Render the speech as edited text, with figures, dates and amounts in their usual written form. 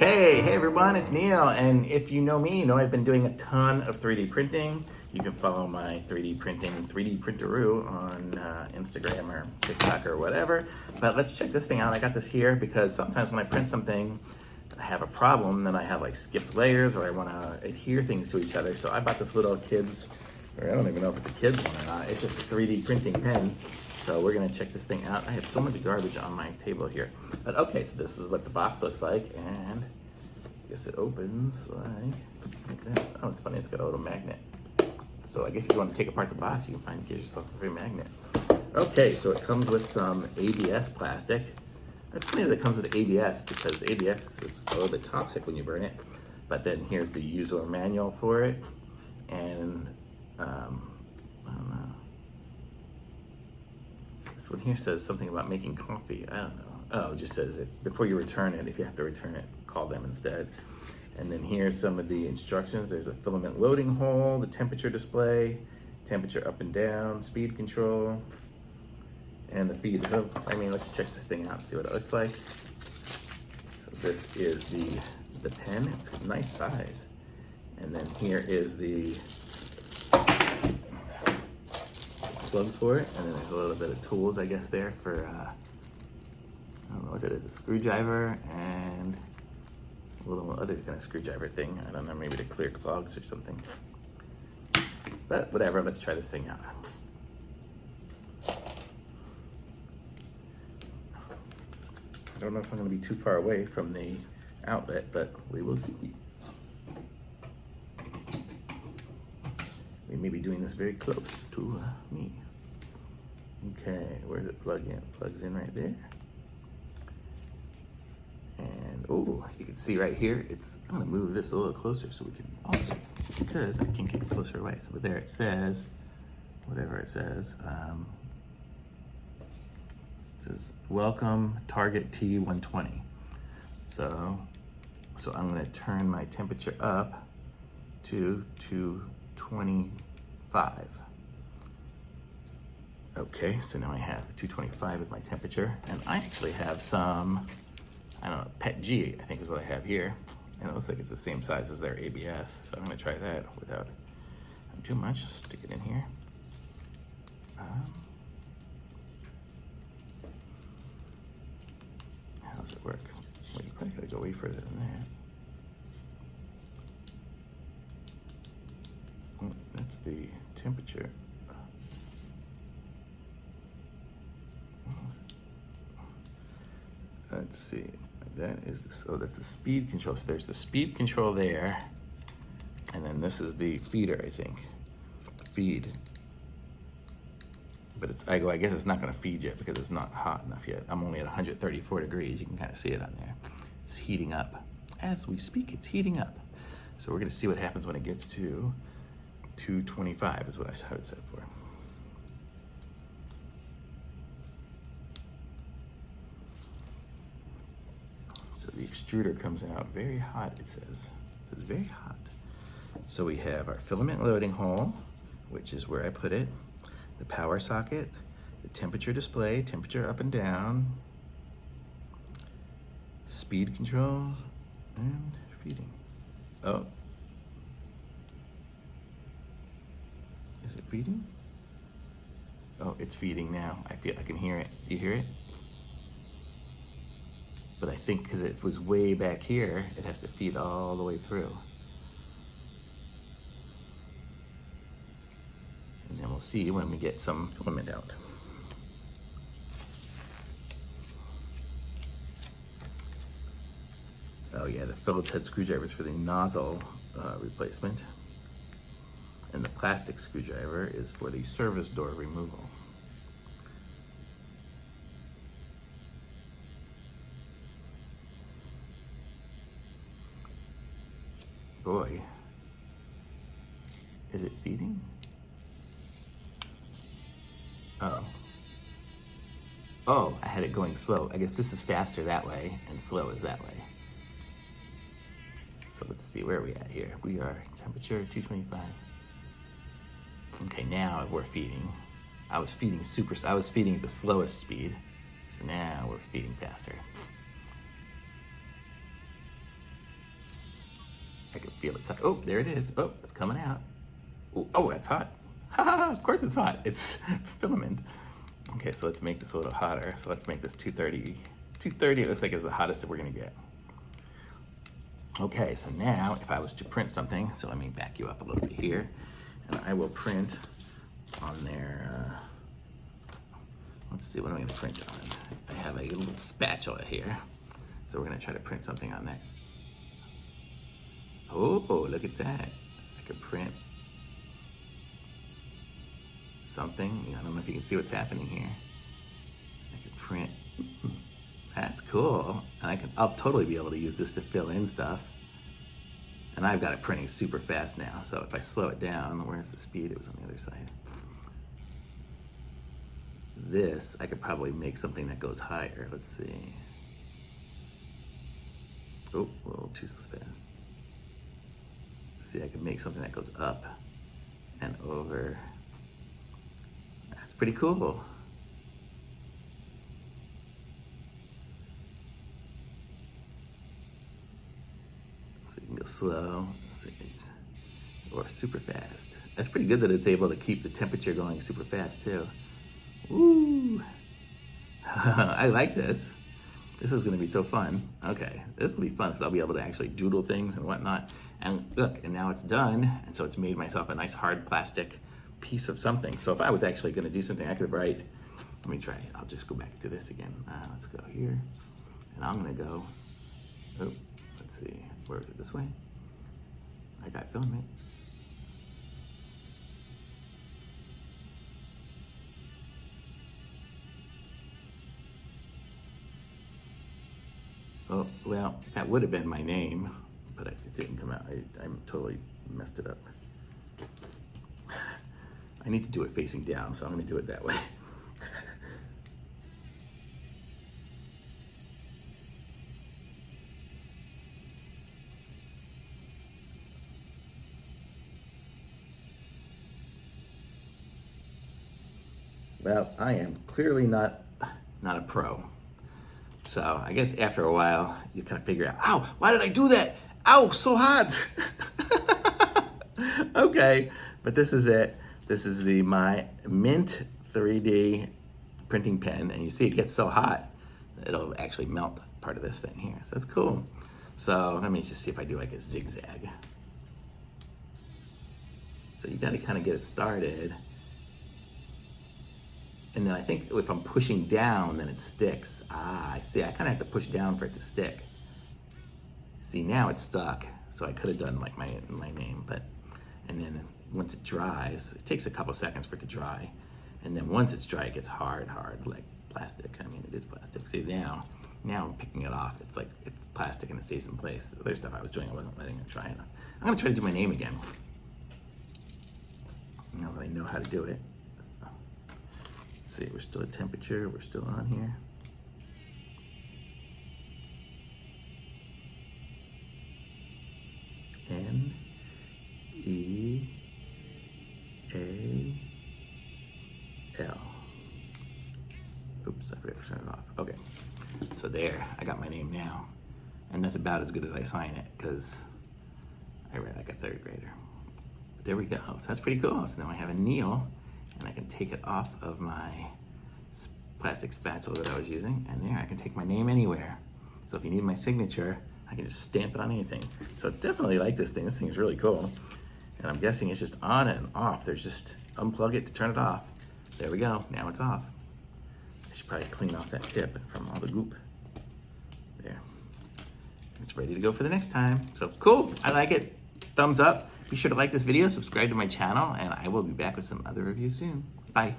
Okay, hey everyone, it's Neil, and if you know me, you know I've been doing a ton of 3D printing. You can follow my 3D printing, 3D Printeroo on Instagram or TikTok or whatever. But let's check this thing out. I got this here because sometimes when I print something, I have a problem, then I have like skipped layers or I want to adhere things to each other. So I bought this little kid's, or I don't even know if it's a kid's one or not. It's just a 3D printing pen. So we're gonna check this thing out. I have so much garbage on my table here. But okay, so this is what the box looks like, and I guess it opens like that. Oh, it's funny, it's got a little magnet. So I guess if you want to take apart the box, you can get yourself a free magnet. Okay, so it comes with some ABS plastic. That's funny that it comes with ABS because ABS is a little bit toxic when you burn it. But then here's the user manual for it. And I don't know. This one here says something about making coffee. I don't know. Oh, it just says before you return it, if you have to return it, call them instead. And then here's some of the instructions. There's a filament loading hole, the temperature display, temperature up and down, speed control, and the feed hook. I mean, let's check this thing out and see what it looks like. So this is the pen. It's a nice size. And then here is the plug for it, and then there's a little bit of tools, I guess, there for I don't know what that is, a screwdriver and a little other kind of screwdriver thing. I don't know, maybe to clear clogs or something. But whatever, let's try this thing out. I don't know if I'm going to be too far away from the outlet, but we will see. We may be doing this very close to me. Okay, where's it plug in? Plugs in right there. And oh, you can see right here, I'm gonna move this a little closer so we can all see, because I can get closer away. So there it says, whatever it says, it says, welcome target T120. So I'm gonna turn my temperature up to 225. Okay, so now I have 225 as my temperature, and I actually have some, I don't know, PET G, I think is what I have here. And it looks like it's the same size as their ABS. So I'm gonna try that without too much. Just stick it in here. How does it work? Well, you probably gotta go way further than that. Oh, that's the temperature. Let's see. That is that's the speed control. So there's the speed control there, and then this is the feeder, I think. Feed. But I guess it's not gonna feed yet because it's not hot enough yet. I'm only at 134 degrees. You can kind of see it on there. It's heating up. As we speak, it's heating up. So we're gonna see what happens when it gets to 225 is what I have it set for. So the extruder comes out very hot, it says. It's very hot. So we have our filament loading hole, which is where I put it, the power socket, the temperature display, temperature up and down, speed control, and feeding. Oh. Is it feeding? Oh, it's feeding now. I can hear it. You hear it? But I think because it was way back here, it has to feed all the way through. And then we'll see when we get some filament out. Oh yeah, the Phillips head screwdrivers for the nozzle replacement. And the plastic screwdriver is for the service door removal. Boy, is it feeding? Oh. Oh, I had it going slow. I guess this is faster that way and slow is that way. So let's see, where are we at here? We are temperature 225. Okay, now we're feeding. I was feeding at the slowest speed. So now we're feeding faster. I can feel it. Oh, there it is. Oh, it's coming out. Oh, that's hot. Ha ha ha, of course it's hot. It's filament. Okay, so let's make this a little hotter. So let's make this 230. 230, it looks like is the hottest that we're gonna get. Okay, so now if I was to print something, so let me back you up a little bit here, and I will print on there, let's see, what am I gonna print on? I have a little spatula here, so we're gonna try to print something on that. Oh, look at that. I could print something. I don't know if you can see what's happening here. I could print, that's cool. And I'll totally be able to use this to fill in stuff. And I've got it printing super fast now. So if I slow it down, where's the speed? It was on the other side. This, I could probably make something that goes higher. Let's see. Oh, a little too fast. See, I can make something that goes up and over. That's pretty cool. So you can go slow, or super fast. That's pretty good that it's able to keep the temperature going super fast too. Woo! I like this. This is gonna be so fun. Okay, this will be fun because I'll be able to actually doodle things and whatnot. And look, and now it's done. And so it's made myself a nice hard plastic piece of something. So if I was actually gonna do something, I could write, let me try, I'll just go back to this again. Let's go here. And I'm gonna go, oh, let's see, where is it, this way? I got filament. Oh, well, that would have been my name, but it didn't come out. I'm totally messed it up. I need to do it facing down, so I'm gonna do it that way. Well, I am clearly not a pro. So I guess after a while, you kind of figure out, ow, why did I do that? Ow, so hot. Okay, but this is it. This is the MYNT3D printing pen, and you see it gets so hot, it'll actually melt part of this thing here. So that's cool. So let me just see if I do like a zigzag. So you gotta kind of get it started. And then I think if I'm pushing down, then it sticks. Ah, I see, I kind of have to push down for it to stick. See, now it's stuck. So I could have done like my name, but, and then once it dries, it takes a couple seconds for it to dry. And then once it's dry, it gets hard, like plastic. I mean, it is plastic. See, now I'm picking it off. It's like, it's plastic and it stays in place. The other stuff I was doing, I wasn't letting it dry enough. I'm gonna try to do my name again. Now that I know how to do it. Let's see, we're still at temperature, we're still on here. N-E-A-L. Oops, I forgot to turn it off. Okay, so there, I got my name now. And that's about as good as I sign it, because I read like a third grader. But there we go, so that's pretty cool. So now I have a Neil, and I can take it off of my plastic spatula that I was using, and there, I can take my name anywhere. So if you need my signature, I can just stamp it on anything. So it's definitely like this thing. This thing is really cool. And I'm guessing it's just on and off. There's just unplug it to turn it off. There we go, now it's off. I should probably clean off that tip from all the goop. There. It's ready to go for the next time. So cool, I like it. Thumbs up. Be sure to like this video, subscribe to my channel, and I will be back with some other reviews soon. Bye.